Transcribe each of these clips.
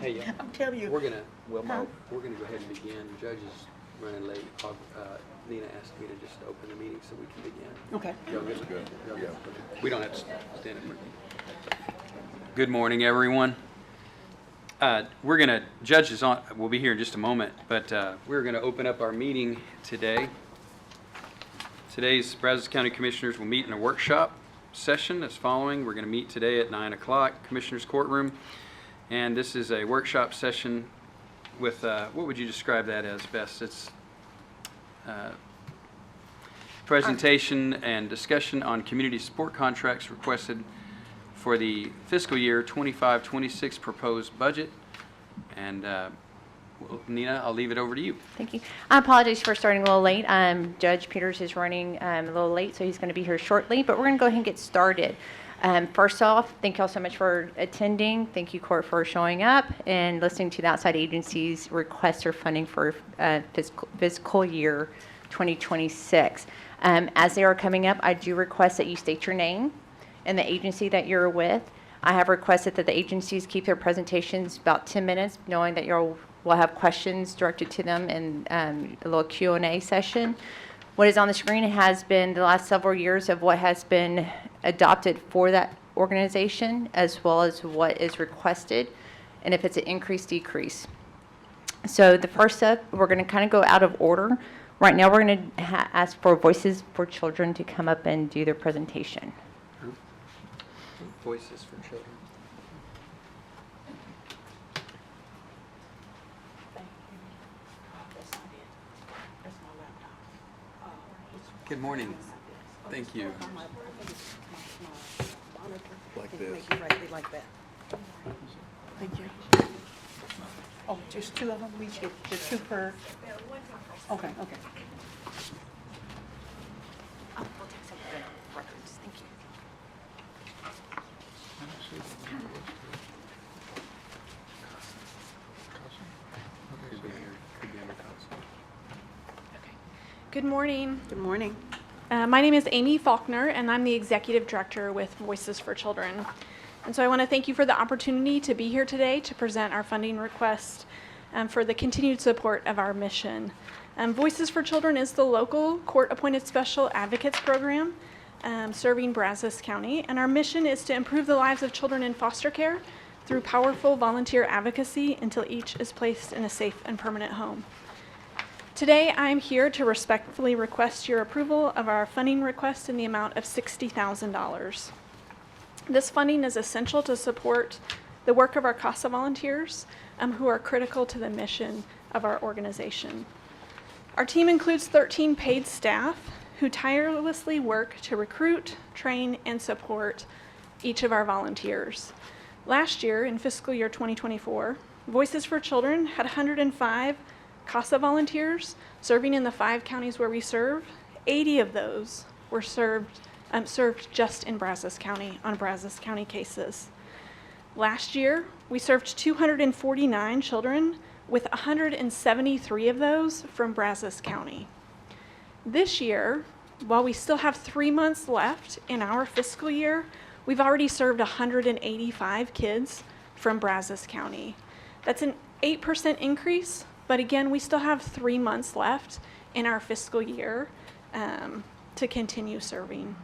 Hey, I'm telling you. we're gonna, Wilma, Huh? we're gonna go ahead and begin. Judge is running late. Nina asked me to just open the meeting so we can begin. Okay. Y'all good? Y'all good? Okay. We don't have to stand in front. Good morning, everyone. Judge is on, we'll be here in just a moment, but we're gonna open up our meeting today. Today's Brazos County Commissioners will meet in a workshop session as following. We're going to meet today at 9 o'clock, Commissioners Courtroom. And this is a workshop session with, what would you describe that as best? It's presentation and discussion on community support contracts requested for the fiscal year 25-26 proposed budget. And well, Nina, I'll leave it over to you. Thank you. I apologize for starting a little late. Judge Peters is running a little late, so he's going to be here shortly, but we're going to go ahead and get started. First off, thank you all so much for attending. Thank you, Court, for showing up and listening to the outside agency's request for funding for fiscal year 2026. As they are coming up, I do request that you state your name and the agency that you're with. I have requested that the agencies keep their presentations about 10 minutes, knowing that we'll have questions directed to them in a little Q&A session. What is on the screen has been the last several years of what has been adopted for that organization, as well as what is requested, and if it's an increase, decrease. So the first step, we're going to kind of go out of order. Right now, we're going to ask for Voices for Children to come up and do their presentation. Voices for Children. Good morning. Thank you. Like this. Like that. Thank you. Oh, just two of them? We should, the two per? Okay, okay. I'll take some of the records. Thank you. Good morning. Good morning. My name is Amy Faulkner, and I'm the Executive Director with Voices for Children. And so I want to thank you for the opportunity to be here today to present our funding request for the continued support of our mission. Voices for Children is the local court-appointed special advocates program serving Brazos County, and our mission is to improve the lives of children in foster care through powerful volunteer advocacy until each is placed in a safe and permanent home. Today, I am here to respectfully request your approval of our funding request in the amount of $60,000. This funding is essential to support the work of our CASA volunteers who are critical to the mission of our organization. Our team includes 13 paid staff who tirelessly work to recruit, train, and support each of our volunteers. Last year, in fiscal year 2024, Voices for Children had 105 CASA volunteers serving in the 5 counties where we serve. 80 of those were served just in Brazos County on Brazos County cases. Last year, we served 249 children, with 173 of those from Brazos County. This year, while we still have 3 months left in our fiscal year, we've already served 185 kids from Brazos County. That's an 8% increase. But again, we still have 3 months left in our fiscal year to continue serving.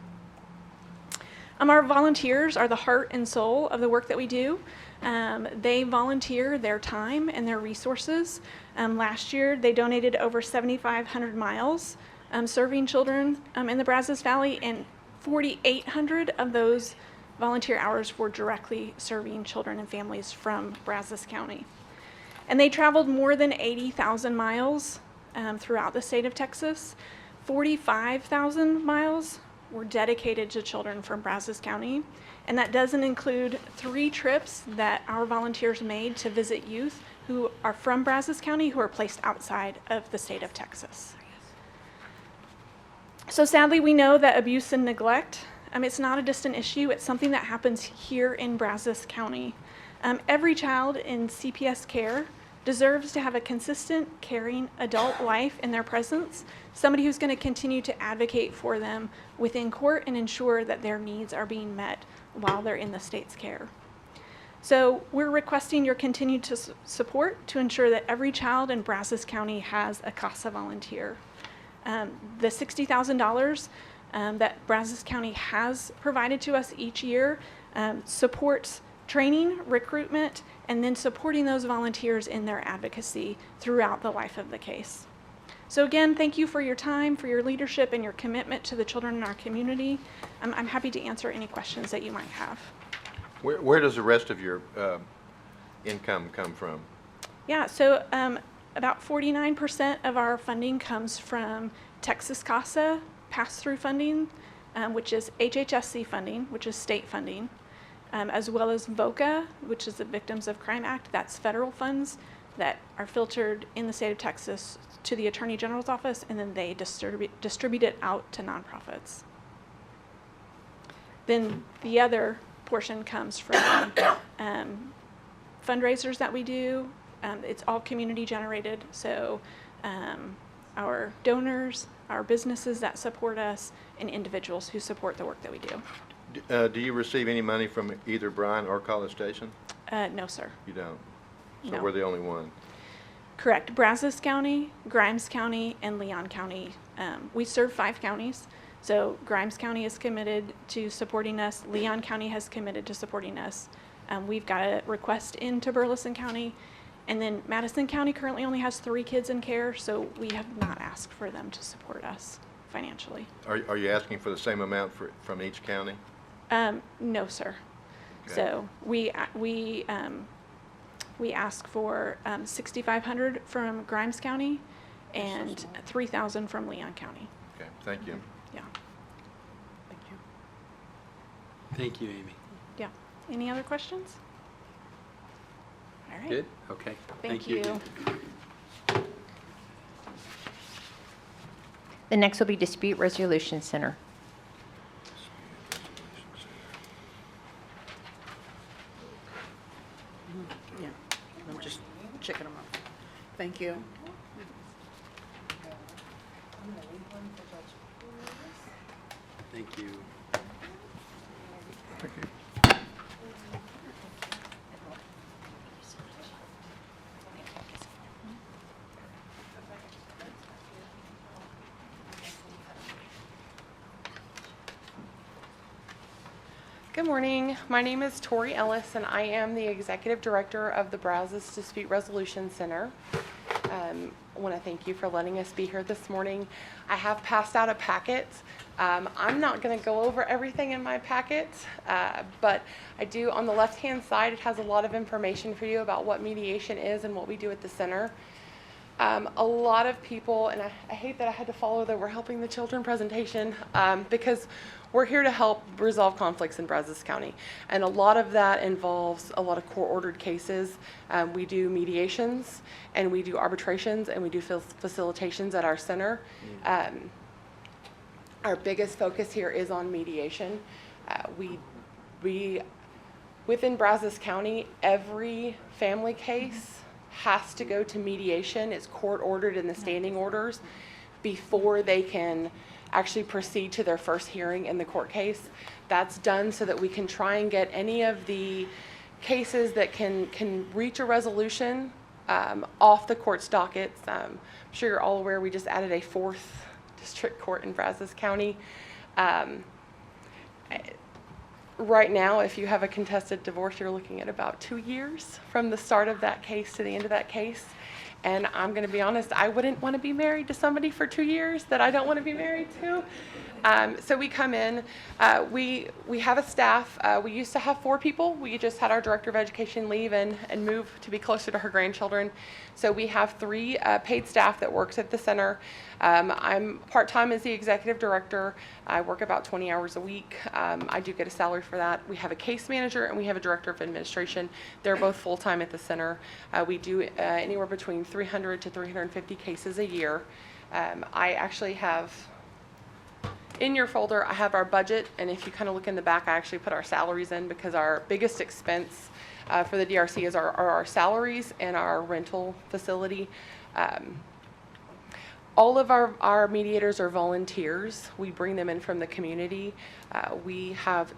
Our volunteers are the heart and soul of the work that we do. They volunteer their time and their resources. Last year, they donated over 7,500 miles serving children in the Brazos Valley, and 4,800 of those volunteer hours were directly serving children and families from Brazos County. And they traveled more than 80,000 miles throughout the state of Texas. 45,000 miles were dedicated to children from Brazos County. And that doesn't include 3 trips that our volunteers made to visit youth who are from Brazos County who are placed outside of the state of Texas. So sadly, we know that abuse and neglect, it's not a distant issue. It's something that happens here in Brazos County. Every child in CPS care deserves to have a consistent, caring adult life in their presence, somebody who's going to continue to advocate for them within court and ensure that their needs are being met while they're in the state's care. So we're requesting your continued support to ensure that every child in Brazos County has a CASA volunteer. The $60,000 that Brazos County has provided to us each year supports training, recruitment, and then supporting those volunteers in their advocacy throughout the life of the case. So again, thank you for your time, for your leadership, and your commitment to the children in our community. I'm happy to answer any questions that you might have. Where does the rest of your income come from? Yeah, so about 49% of our funding comes from Texas CASA pass-through funding, which is HHSC funding, which is state funding, as well as VOCA, which is the Victims of Crime Act. That's federal funds that are filtered in the state of Texas to the Attorney General's office, and then they distribute it out to nonprofits. Then the other portion comes from fundraisers that we do. It's all community generated, so our donors, our businesses that support us, and individuals who support the work that we do. Do you receive any money from either Bryan or College Station? No, sir. You don't? So No. we're the only one? Correct. Brazos County, Grimes County, and Leon County. We serve 5 counties. So Grimes County is committed to supporting us. Leon County has committed to supporting us. We've got a request into Burleson County. And then Madison County currently only has 3 kids in care, so we have not asked for them to support us financially. Are you asking for the same amount from each county? No, sir. Okay. So we ask for $6,500 from Grimes County and $3,000 from Leon County. Okay, thank you. Yeah. Thank you. Thank you, Amy. Yeah. Any other questions? All right. Good? Okay. Thank you. again. The next will be Dispute Resolution Center. Yeah, I'm just checking them out. Thank you. Thank you. Good morning. My name is Tori Ellis, and I am the Executive Director of the Brazos Dispute Resolution Center. I want to thank you for letting us be here this morning. I have passed out a packet. I'm not going to go over everything in my packet, but I do, on the left-hand side, it has a lot of information for you about what mediation is and what we do at the center. A lot of people, and I hate that I had to follow the We're Helping the Children presentation, because we're here to help resolve conflicts in Brazos County. And a lot of that involves a lot of court-ordered cases. We do mediations, and we do arbitrations, and we do facilitations at our center. Our biggest focus here is on mediation. Within Brazos County, every family case has to go to mediation. It's court-ordered in the standing orders before they can actually proceed to their first hearing in the court case. That's done so that we can try and get any of the cases that can reach a resolution off the court's dockets. I'm sure you're all aware we just added a 4th district court in Brazos County. Right now, if you have a contested divorce, you're looking at about 2 years from the start of that case to the end of that case. And I'm going to be honest, I wouldn't want to be married to somebody for 2 years that I don't want to be married to. So we come in, we have a staff. We used to have 4 people. We just had our director of education leave and move to be closer to her grandchildren. So we have 3 paid staff that works at the center. I'm part-time as the executive director. I work about 20 hours a week. I do get a salary for that. We have a case manager and we have a director of administration. They're both full-time at the center. We do anywhere between 300 to 350 cases a year. I actually have, in your folder, I have our budget, and if you kind of look in the back, I actually put our salaries in because our biggest expense for the DRC is our salaries and our rental facility. All of our mediators are volunteers. We bring them in from the community. We have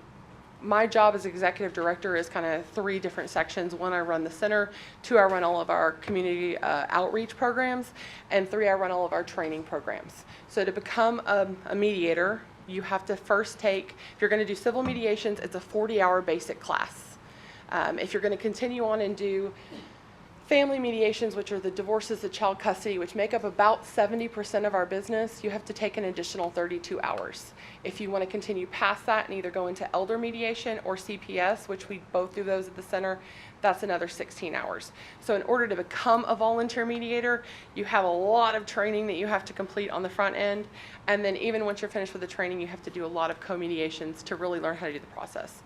my job as executive director is kind of 3 different sections. 1, I run the center. 2, I run all of our community outreach programs. And 3, I run all of our training programs. So to become a mediator, you have to first take, if you're going to do civil mediations, it's a 40-hour basic class. If you're going to continue on and do family mediations, which are the divorces, the child custody, which make up about 70% of our business, you have to take an additional 32 hours. If you want to continue past that and either go into elder mediation or CPS, which we both do those at the center, that's another 16 hours. So in order to become a volunteer mediator, you have a lot of training that you have to complete on the front end. And then even once you're finished with the training, you have to do a lot of co-mediations to really learn how to do the process.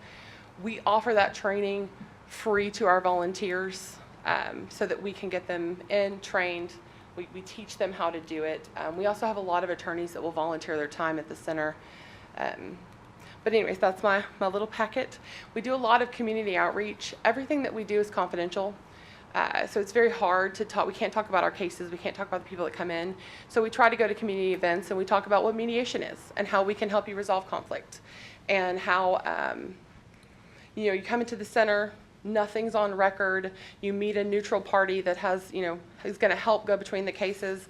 We offer that training free to our volunteers. So that we can get them in, trained. We teach them how to do it. We also have a lot of attorneys that will volunteer their time at the center. But anyways, that's my little packet. We do a lot of community outreach. Everything that we do is confidential. So it's very hard to talk. We can't talk about our cases. We can't talk about the people that come in. So we try to go to community events and we talk about what mediation is and how we can help you resolve conflict. And how, you come into the center, nothing's on record. You meet a neutral party that has, is going to help go between the cases.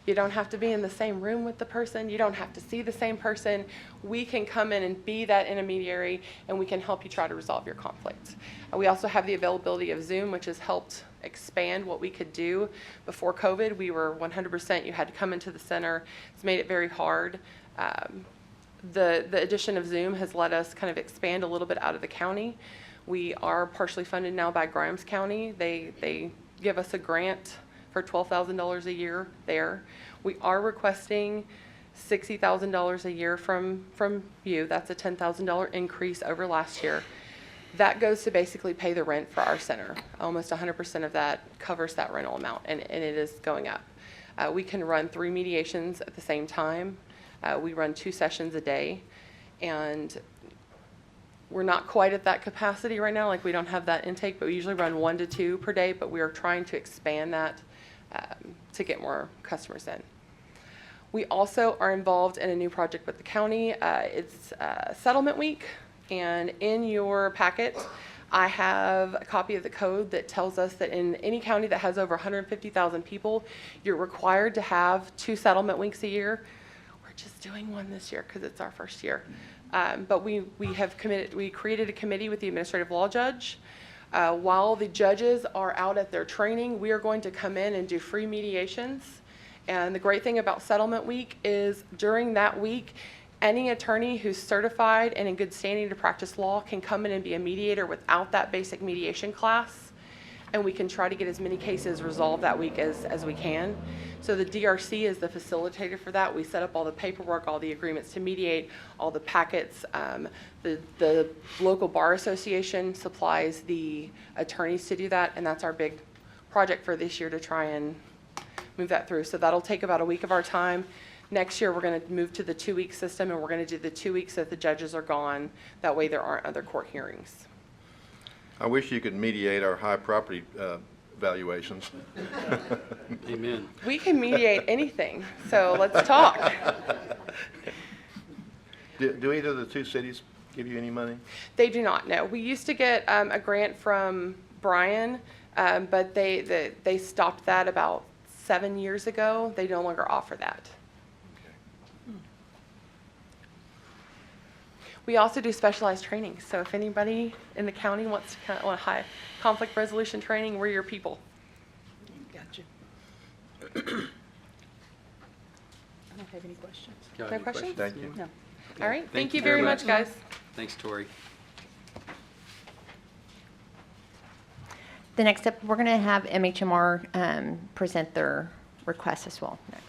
You don't have to be in the same room with the person. You don't have to see the same person. We can come in and be that intermediary, and we can help you try to resolve your conflict. We also have the availability of Zoom, which has helped expand what we could do. Before COVID, we were 100%. You had to come into the center. It's made it very hard. The addition of Zoom has let us kind of expand a little bit out of the county. We are partially funded now by Grimes County. They give us a grant for $12,000 a year there. We are requesting $60,000 a year from you. That's a $10,000 increase over last year. That goes to basically pay the rent for our center. Almost 100% of that covers that rental amount, and it is going up. We can run 3 mediations at the same time. We run 2 sessions a day, and we're not quite at that capacity right now. Like, we don't have that intake, but we usually run 1 to 2 per day, but we are trying to expand that to get more customers in. We also are involved in a new project with the county. It's Settlement Week, and in your packet, I have a copy of the code that tells us that in any county that has over 150,000 people, you're required to have 2 settlement weeks a year. Just doing 1 this year because it's our first year. But we created a committee with the administrative law judge. While the judges are out at their training, we are going to come in and do free mediations. And the great thing about Settlement Week is during that week, any attorney who's certified and in good standing to practice law can come in and be a mediator without that basic mediation class. And we can try to get as many cases resolved that week as we can. So the DRC is the facilitator for that. We set up all the paperwork, all the agreements to mediate, all the packets. The local bar association supplies the attorneys to do that, and that's our big project for this year to try and move that through. So that'll take about a week of our time. Next year, we're going to move to the 2-week system, and we're going to do the 2 weeks that the judges are gone. That way there aren't other court hearings. I wish you could mediate our high property valuations. Amen. We can mediate anything, so let's talk. Do either of the 2 cities give you any money? They do not, no. We used to get a grant from Bryan, but they stopped that about 7 years ago. They no longer offer that. We also do specialized training. So if anybody in the county wants to want high conflict resolution training, we're your people. Gotcha. I don't have any questions. Got No any questions? Thank you. No. All right. Thank you very much, guys. Thanks, Tori. The next step, we're going to have MHMR present their request as well next.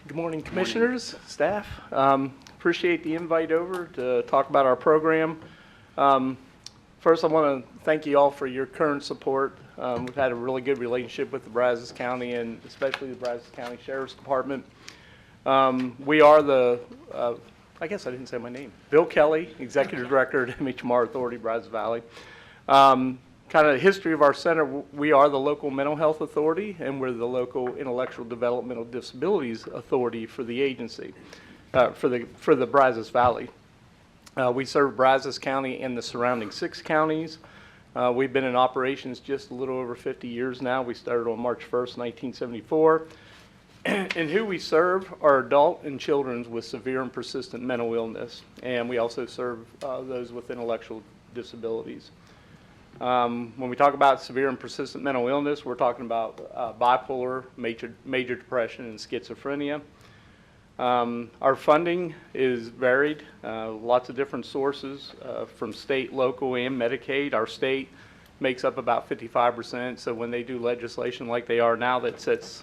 Good morning, commissioners, staff. Appreciate the invite over to talk about our program. First, I want to thank you all for your current support. We've had a really good relationship with the Brazos County and especially the Brazos County Sheriff's Department. We are the, I guess I didn't say my name, Bill Kelly, Executive Director at MHMR Authority, Brazos Valley. kind of the history of our center, we are the local mental health authority, and we're the local intellectual developmental disabilities authority for the agency, for the Brazos Valley. We serve Brazos County and the surrounding 6 counties. We've been in operations just a little over 50 years now. We started on March 1st, 1974. And who we serve are adult and children with severe and persistent mental illness, and we also serve those with intellectual disabilities. When we talk about severe and persistent mental illness, we're talking about bipolar, major depression, and schizophrenia. Our funding is varied, lots of different sources from state, local, and Medicaid. Our state makes up about 55%, so when they do legislation like they are now that sets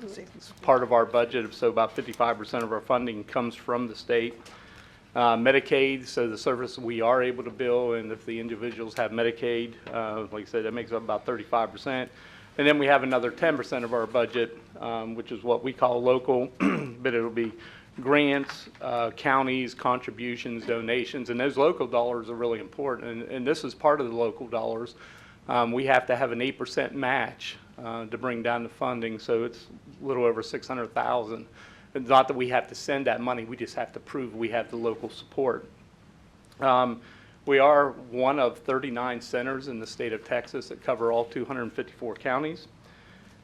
part of our budget, so about 55% of our funding comes from the state. Medicaid, so the service we are able to bill, and if the individuals have Medicaid, like I said, that makes up about 35%. And then we have another 10% of our budget, which is what we call local, but it'll be grants, counties, contributions, donations, and those local dollars are really important. And this is part of the local dollars. We have to have an 8% match to bring down the funding, so it's a little over $600,000. It's not that we have to send that money, we just have to prove we have the local support. We are one of 39 centers in the state of Texas that cover all 254 counties.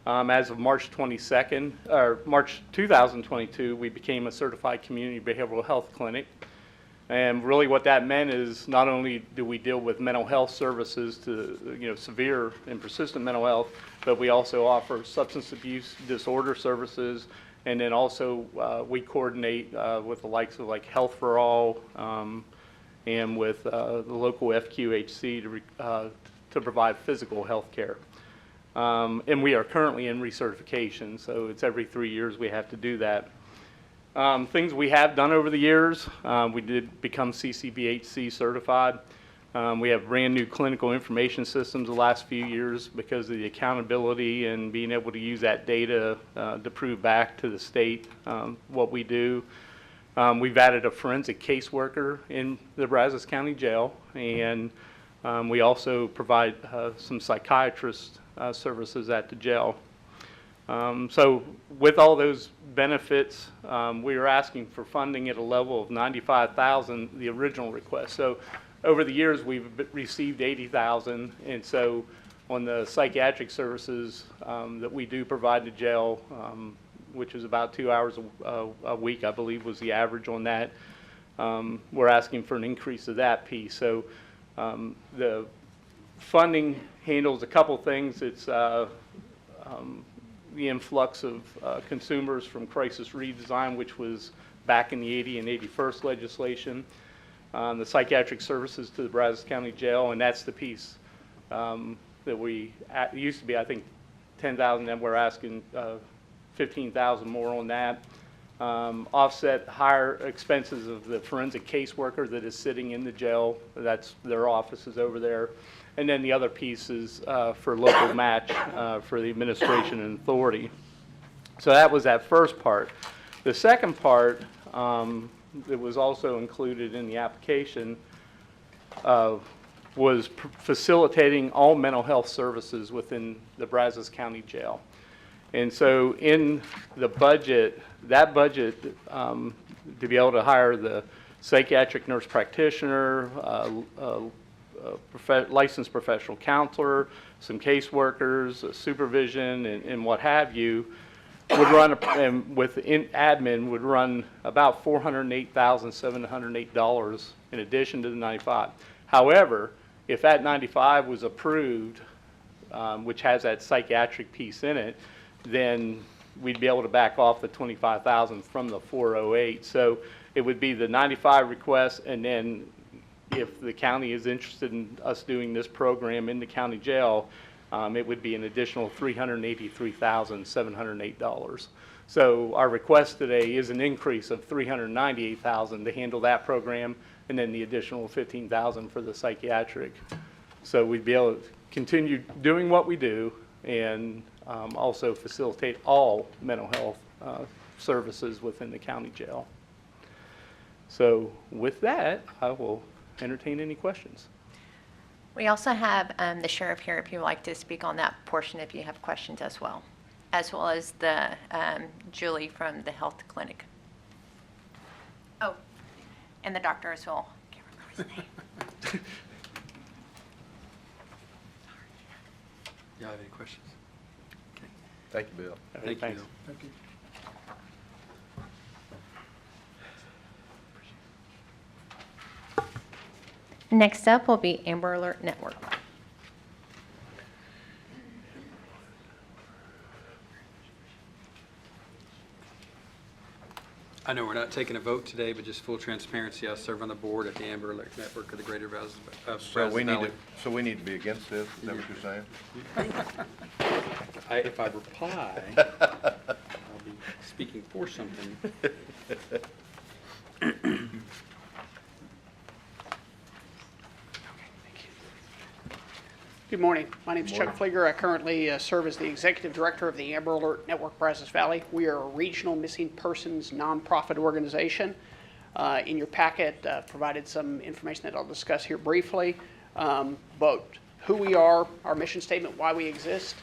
As of March 22nd, or March 2022, we became a certified community behavioral health clinic. And really what that meant is not only do we deal with mental health services to, severe and persistent mental health, but we also offer substance abuse disorder services. And then also we coordinate with the likes of like Health for All and with the local FQHC to provide physical health care. And we are currently in recertification, so it's every 3 years we have to do that. Things we have done over the years, we did become CCBHC certified. We have brand new clinical information systems the last few years because of the accountability and being able to use that data to prove back to the state what we do. We've added a forensic caseworker in the Brazos County Jail, and we also provide some psychiatrist services at the jail. So with all those benefits, we are asking for funding at a level of $95,000, the original request. So over the years, we've received $80,000, and so on the psychiatric services that we do provide to jail, which is about 2 hours a week, I believe was the average on that, we're asking for an increase of that piece. So the funding handles a couple things. It's the influx of consumers from crisis redesign, which was back in the 80 and 81st legislation. The psychiatric services to the Brazos County Jail, and that's the piece that we, it used to be, I think, $10,000, and we're asking $15,000 more on that. Offset higher expenses of the forensic caseworker that is sitting in the jail. That's their office is over there. And then the other piece is for local match for the administration and authority. So that was that first part. The second part that was also included in the application was facilitating all mental health services within the Brazos County Jail. And so in the budget, that budget, to be able to hire the psychiatric nurse practitioner, licensed professional counselor, some caseworkers, supervision, and what have you, would run, and within admin, would run about $408,708 in addition to the $95,000. However, if that $95,000 was approved, which has that psychiatric piece in it, then we'd be able to back off the $25,000 from the $408,000. So it would be the $95,000 request, and then if the county is interested in us doing this program in the county jail, it would be an additional $383,708. So our request today is an increase of $398,000 to handle that program, and then the additional $15,000 for the psychiatric. So we'd be able to continue doing what we do and also facilitate all mental health services within the county jail. So with that, I will entertain any questions. We also have the sheriff here if you would like to speak on that portion if you have questions as well as the Julie from the health clinic. Oh, and the doctor as well. Can't remember his name. Y'all have any questions? Okay. Thank you, Bill. Thank you, Thanks. Bill. Next up will be Amber Alert Network. I know we're not taking a vote today, but just full transparency, I serve on the board at the Amber Alert Network of the Greater Brazos So we need Valley. so we need to be against this, is that what you're saying? If I reply, I'll be speaking for something. Good morning. My name is Chuck Flieger. I currently serve as the Executive Director of the Amber Alert Network Brazos Valley. We are a regional missing persons nonprofit organization. In your packet, provided some information that I'll discuss here briefly. But who we are, our mission statement, why we exist,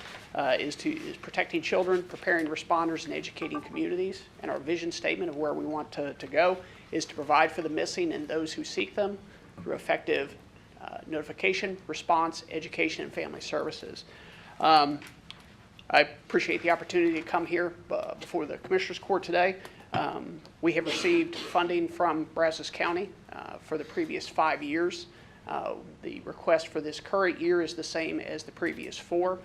is protecting children, preparing responders, and educating communities. And our vision statement of where we want to go is to provide for the missing and those who seek them through effective notification, response, education, and family services. I appreciate the opportunity to come here before the Commissioners Court today. We have received funding from Brazos County for the previous 5 years. The request for this current year is the same as the previous 4.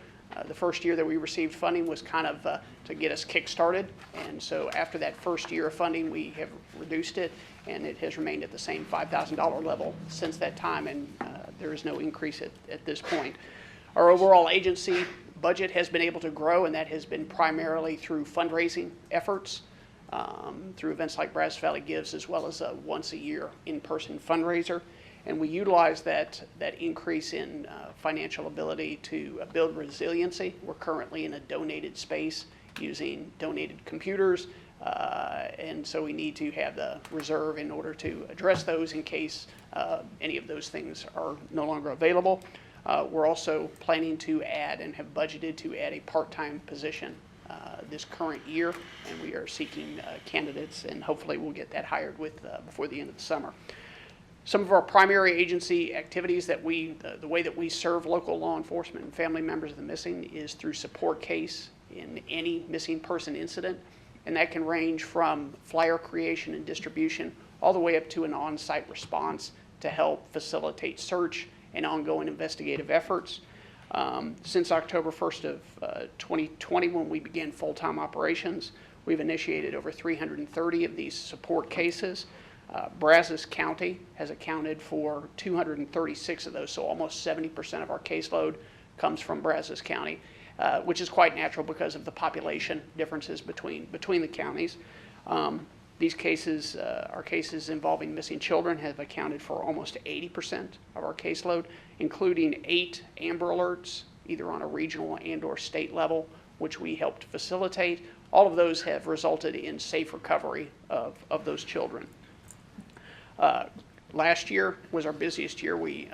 The first year that we received funding was kind of to get us kick-started, and so after that first year of funding, we have reduced it, and it has remained at the same $5,000 level since that time, and there is no increase at this point. Our overall agency budget has been able to grow, and that has been primarily through fundraising efforts, through events like Brazos Valley Gives, as well as a once-a-year in-person fundraiser. And we utilize that increase in financial ability to build resiliency. We're currently in a donated space using donated computers, and so we need to have the reserve in order to address those in case any of those things are no longer available. We're also planning to add and have budgeted to add a part-time position this current year, and we are seeking candidates, and hopefully we'll get that hired before the end of the summer. Some of our primary agency activities that the way that we serve local law enforcement and family members of the missing is through support case in any missing person incident, and that can range from flyer creation and distribution all the way up to an on-site response to help facilitate search and ongoing investigative efforts. Since October 1st of 2020, when we began full-time operations, we've initiated over 330 of these support cases. Brazos County has accounted for 236 of those, so almost 70% of our caseload comes from Brazos County, which is quite natural because of the population differences between the counties. These cases, our cases involving missing children, have accounted for almost 80% of our caseload, including 8 Amber Alerts, either on a regional and/or state level, which we helped facilitate. All of those have resulted in safe recovery of those children. Last year was our busiest year. We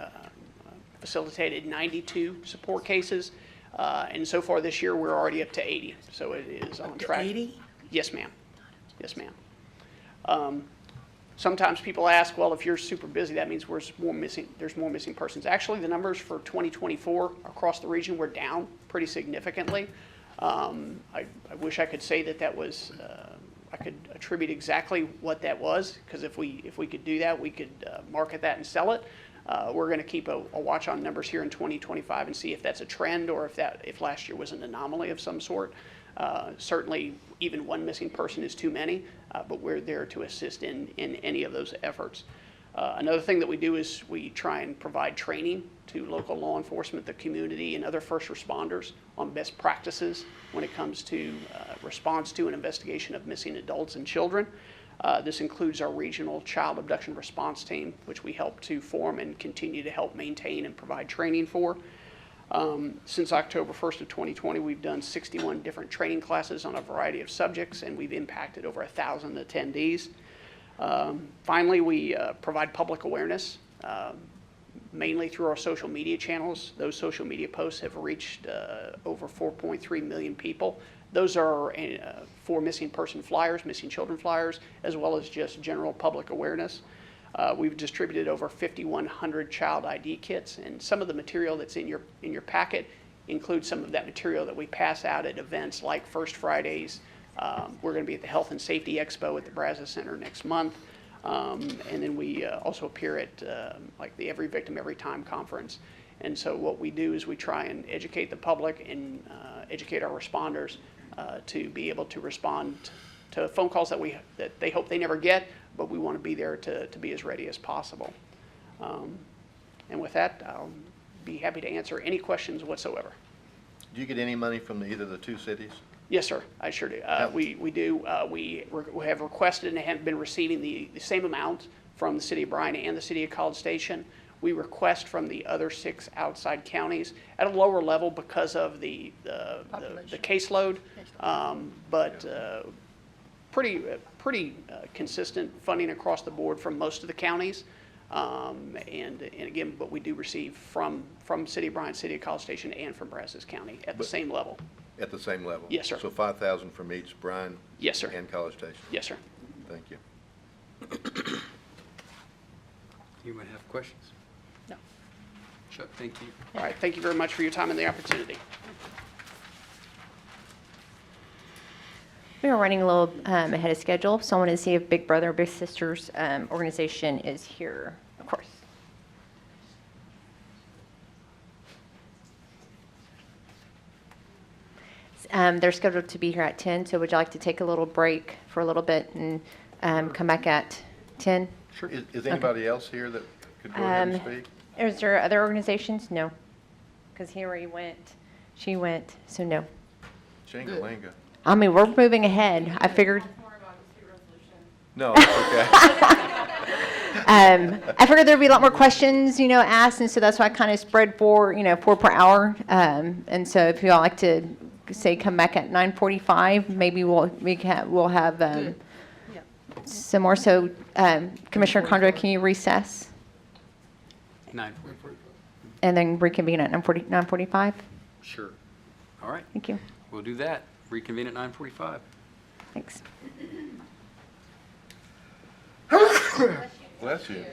facilitated 92 support cases, and so far this year we're already up to 80, so it is on track. 80? Yes, ma'am. Yes, ma'am. Sometimes people ask, well, if you're super busy, that means there's more missing persons. Actually, the numbers for 2024 across the region were down pretty significantly. I wish I could say that was I could attribute exactly what that was, because if we could do that, we could market that and sell it. We're going to keep a watch on numbers here in 2025 and see if that's a trend or if last year was an anomaly of some sort. Certainly, even one missing person is too many, but we're there to assist in any of those efforts. Another thing that we do is we try and provide training to local law enforcement, the community, and other first responders on best practices when it comes to response to and investigation of missing adults and children. This includes our regional child abduction response team, which we help to form and continue to help maintain and provide training for. Since October 1st of 2020, we've done 61 different training classes on a variety of subjects, and we've impacted over 1,000 attendees. Finally, we provide public awareness. mainly through our social media channels. Those social media posts have reached over 4.3 million people. Those are for missing person flyers, missing children flyers, as well as just general public awareness. We've distributed over 5,100 child ID kits, and some of the material that's in your packet includes some of that material that we pass out at events like First Fridays. We're going to be at the Health and Safety Expo at the Brazos Center next month. And then we also appear at like the Every Victim, Every Time conference. And so what we do is we try and educate the public and educate our responders to be able to respond to phone calls that they hope they never get, but we want to be there to be as ready as possible. And with that, I'll be happy to answer any questions whatsoever. Do you get any money from either of the two cities? Yes, sir, I sure do. We do. We have requested and have been receiving the same amount from the City of Bryan and the City of College Station. We request from the other 6 outside counties at a lower level because of the caseload, but pretty consistent funding across the board from most of the counties. And again, but we do receive from City of Bryan, City of College Station, and from Brazos County at the same level. At the same level? Yes, sir. So 5,000 from each, Bryan? Yes, sir. And College Station? Yes, sir. Thank you. You might have questions? No. Chuck, thank you. All right, thank you very much for your time and the opportunity. We are running a little ahead of schedule, so I wanted to see if Big Brother Big Sisters organization is here, of course. They're scheduled to be here at 10, so would you like to take a little break for a little bit and come back at 10? Sure. Is anybody else here that could go ahead and speak? Is there other organizations? No. Because he already went, she went, so no. Shingalinga. I mean, we're moving ahead. I figured, No, that's okay. I figured there'd be a lot more questions, asked, and so that's why I kind of spread 4 per hour. And so if you all like to say come back at 9:45, maybe we'll have some more. So Commissioner Condra, can you recess 9:45. and then reconvene at 9:45? Sure. All right, Thank you. we'll do that. Reconvene at 9:45. Thanks. Bless you.